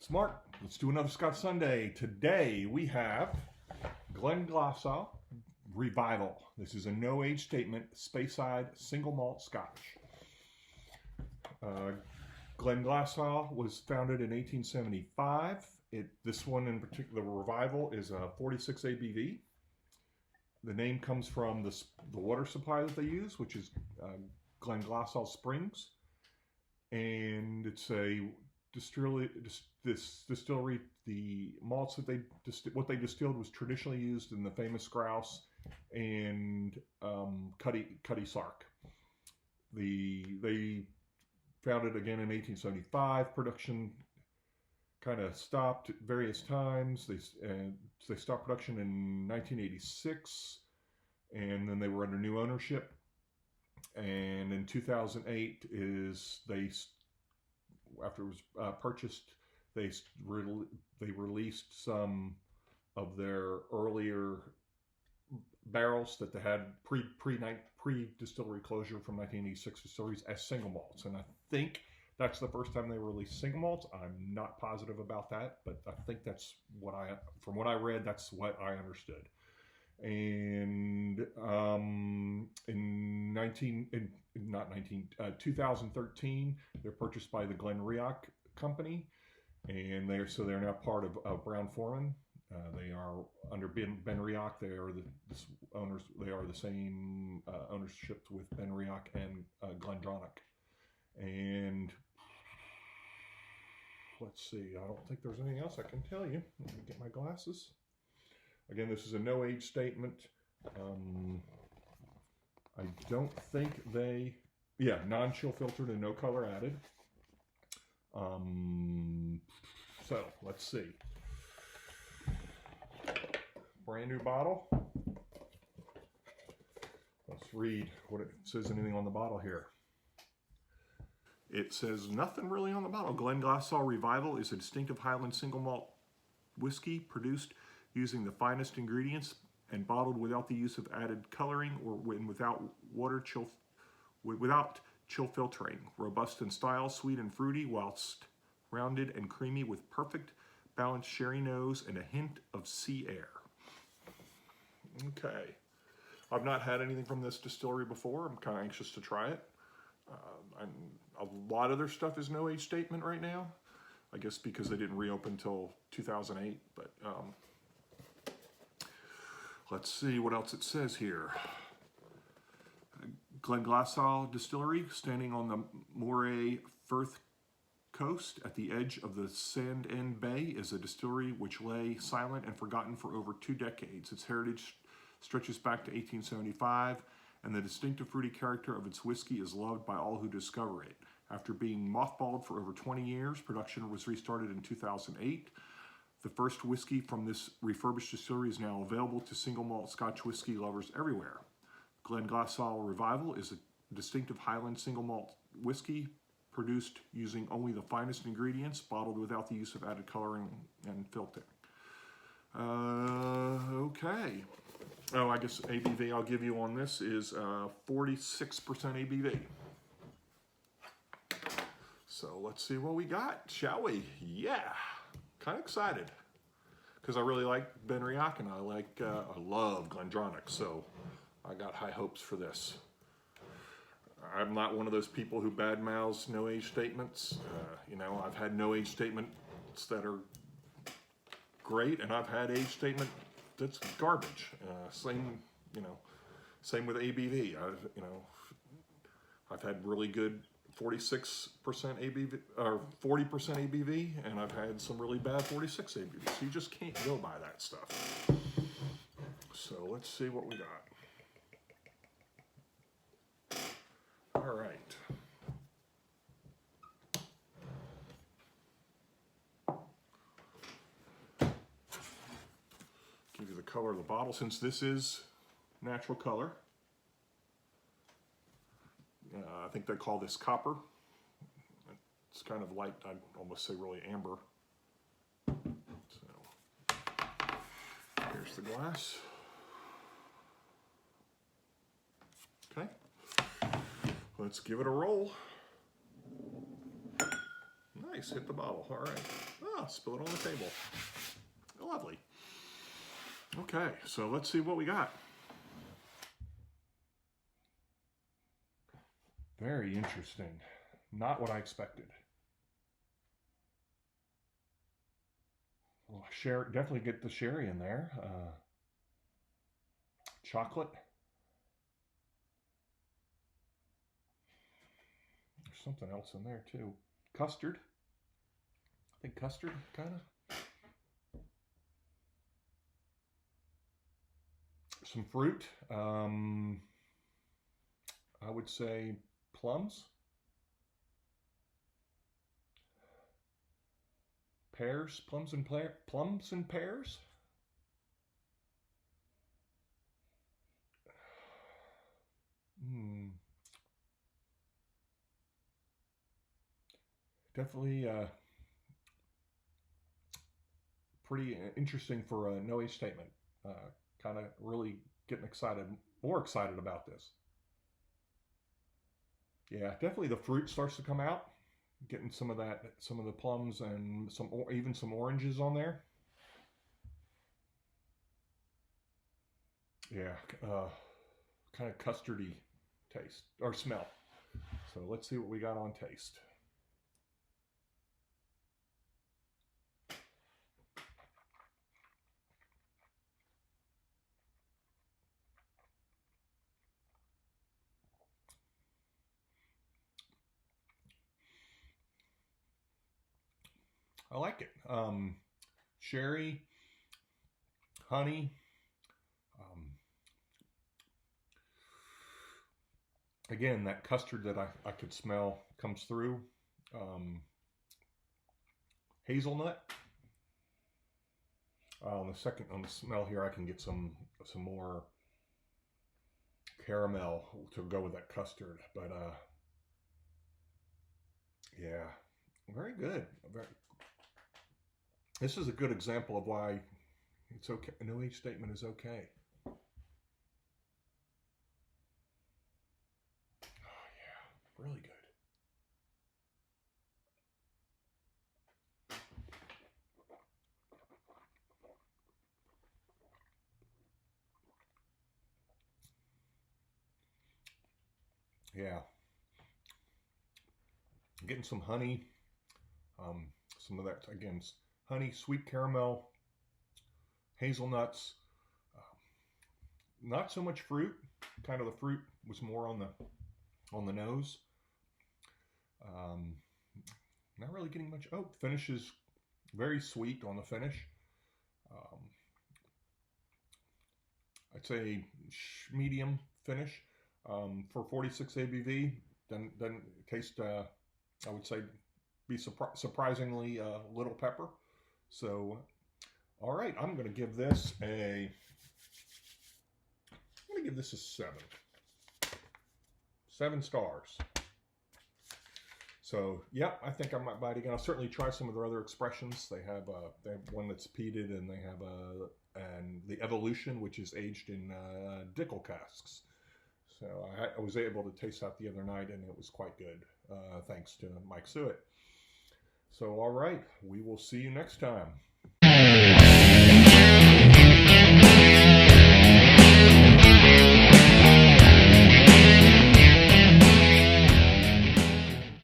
Smart. Let's do another Scotch Sunday. Today we have Glenglassaugh Revival. This is a no-age statement, Speyside single malt Scotch. Glenglassaugh was founded in 1875. This one in particular, the Revival, is a 46 ABV. The name comes from the water supply that they use, which is Glenglassaugh Springs, and it's a distillery. The malts that what they distilled was traditionally used in the famous grouse and Cutty Sark. They founded again in 1875. Production kind of stopped at various times. They stopped production in 1986, and then they were under new ownership. And in 2008 after it was purchased, they released some of their earlier barrels that they had pre-distillery closure from 1986 distilleries as single malts. And I think that's the first time they released single malts. I'm not positive about that, but I think that's from what I read, that's what I understood. And in 2013, they're purchased by the Glenglassaugh Company, and they're now part of Brown-Forman. They are under Ben Riach. They are the owners. They are the same ownership with Ben Riach and Glendronach. And let's see. I don't think there's anything else I can tell you. Let me get my glasses. Again, this is a no-age statement. I don't think non-chill filtered and no color added. So let's see. Brand new bottle. Let's read what it says. Anything on the bottle here? It says nothing really on the bottle. Glenglassaugh Revival is a distinctive Highland single malt whiskey produced using the finest ingredients and bottled without the use of added coloring or without chill filtering. Robust in style, sweet and fruity, whilst rounded and creamy with perfect balanced sherry nose and a hint of sea air. Okay, I've not had anything from this distillery before. I'm kind of anxious to try it. A lot of their stuff is no age statement right now. I guess because they didn't reopen until 2008, but let's see what else it says here. Glenglassaugh Distillery, standing on the Moray Firth coast at the edge of the Sand End Bay, is a distillery which lay silent and forgotten for over 2 decades. Its heritage stretches back to 1875, and the distinctive fruity character of its whiskey is loved by all who discover it. After being mothballed for over 20 years, production was restarted in 2008. The first whiskey from this refurbished distillery is now available to single malt Scotch whiskey lovers everywhere. Glenglassaugh Revival is a distinctive Highland single malt whiskey produced using only the finest ingredients, bottled without the use of added coloring and filtering. Okay. Oh, I guess ABV I'll give you on this is 46% ABV. So let's see what we got, shall we? Yeah, kind of excited because I really like Ben Riach and I love Glendronach, so I got high hopes for this. I'm not one of those people who badmouths no age statements. I've had no age statements that are great, and I've had age statement that's garbage. Same with ABV. I've had really good 46% ABV or 40% ABV, and I've had some really bad 46 ABV. So you just can't go by that stuff. So let's see what we got. All right. Give you the color of the bottle, since this is natural color. I think they call this copper. It's kind of light, I'd almost say really amber. So, here's the glass. Okay, let's give it a roll. Nice, hit the bottle, all right. Oh, spill it on the table. Lovely. Okay, so let's see what we got. Very interesting. Not what I expected. Well, definitely get the sherry in there. Chocolate. There's something else in there too. Custard. I think custard, kind of. Some fruit. I would say plums. Pears, plums and pears. Definitely pretty interesting for a no age statement. Kind of really getting more excited about this. Yeah, definitely the fruit starts to come out. Getting some of the plums and even some oranges on there. Yeah, kind of custardy taste or smell. So let's see what we got on taste. I like it. Sherry, honey. Again, that custard that I could smell comes through. Hazelnut. On the smell here, I can get some more caramel to go with that custard. But yeah, very good. This is a good example of why it's okay. A no age statement is okay. Oh yeah, really good. Yeah. Getting some honey. Some of that, again, honey, sweet caramel, hazelnuts. Not so much fruit. Kind of the fruit was more on the nose. Not really getting much. Oh, finish is very sweet on the finish. I'd say medium finish for 46 ABV. Doesn't taste. I would say be surprisingly little pepper. So, all right, I'm going to give this a 7. 7 stars. So, yeah, I think I might buy it again. I'll certainly try some of their other expressions. They have one that's peated, and they have and the Evolution, which is aged in Dickel casks. So I was able to taste that the other night, and it was quite good, thanks to Mike Suet. So, all right, we will see you next time.